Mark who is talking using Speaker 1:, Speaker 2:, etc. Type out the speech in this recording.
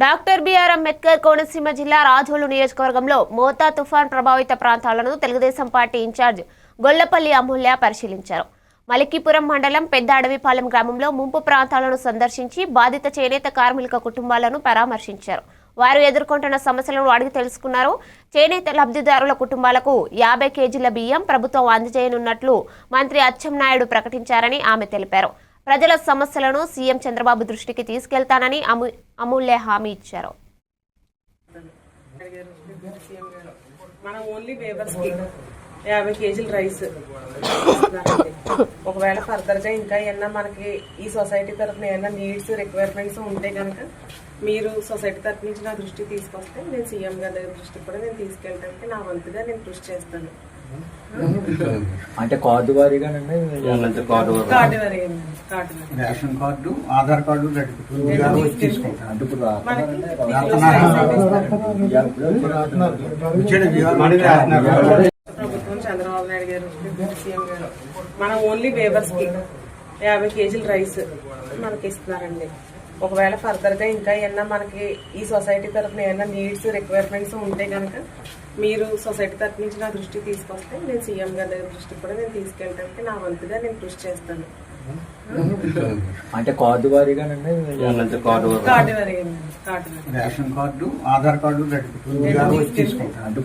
Speaker 1: Doctor BR Ambedkar Konaseema జిల్లా రాజోలు నియోజకవర్గంలో మోతా తుఫాన్ ప్రభావిత ప్రాంతాలను తెలుగుదేశం పార్టీ ఇన్ఛార్జ్ గొల్లపల్లి అమూల్య పరిశీలించారు. మలికిపురం మండలం పెద్ద అడవిపాలెం గ్రామంలో ముంపు ప్రాంతాలను సందర్శించి బాధిత చేనేత కార్మికుల కుటుంబాలను పరామర్శించారు. వారు ఎదుర్కొంటున్న సమస్యలను అడిగి తెలుసుకున్నారు. చేనేత లబ్ధిదారుల కుటుంబాలకు 50 కేజీల బియ్యం ప్రభుత్వం అందజేయనున్నట్లు మంత్రి అచ్చెన్నాయుడు ప్రకటించారని ఆమె తెలిపారు. ప్రజల సమస్యలను సీఎం చంద్రబాబు దృష్టికి తీసుకెళ్తానని అమూల్య హామీ ఇచ్చారు.
Speaker 2: మనం ఓన్లీ వేవర్స్కి 50 కేజీల రైస్ ఒకవేళ ఫర్దర్గా ఇంకా ఏమన్నా మనకి ఈ సొసైటీ తరఫున ఏమన్నా నీడ్స్ రిక్వైర్మెంట్స్ ఉంటే కనుక మీరు సొసైటీ తరఫు నుంచి నా దృష్టికి తీసుకొస్తే నేను సీఎం గారి దగ్గర దృష్టికి కూడా నేను తీసుకెళ్ళడానికి నా వంతుగా నేను కృషి చేస్తాను.
Speaker 3: అంటే కార్డు వారీగా
Speaker 4: రేషన్ కార్డు, ఆధార్ కార్డు
Speaker 2: ప్రభుత్వం చంద్రబాబు నాయుడు గారు సీఎం గారు మనం ఓన్లీ వేవర్స్కి 50 కేజీల రైస్ మనకి ఇస్తున్నారండి. ఒకవేళ ఫర్దర్గా ఇంకా ఏమన్నా మనకి ఈ సొసైటీ తరఫున ఏమన్నా నీడ్స్ రిక్వైర్మెంట్స్ ఉంటే కనుక మీరు సొసైటీ తరఫు నుంచి నా దృష్టికి తీసుకొస్తే నేను సీఎం గారి దగ్గర దృష్టికి కూడా నేను తీసుకెళ్ళడానికి నా వంతుగా నేను కృషి చేస్తాను.
Speaker 3: అంటే కార్డు వారీగా
Speaker 4: రేషన్ కార్డు, ఆధార్ కార్డు
Speaker 2: తీసుకుంటాను.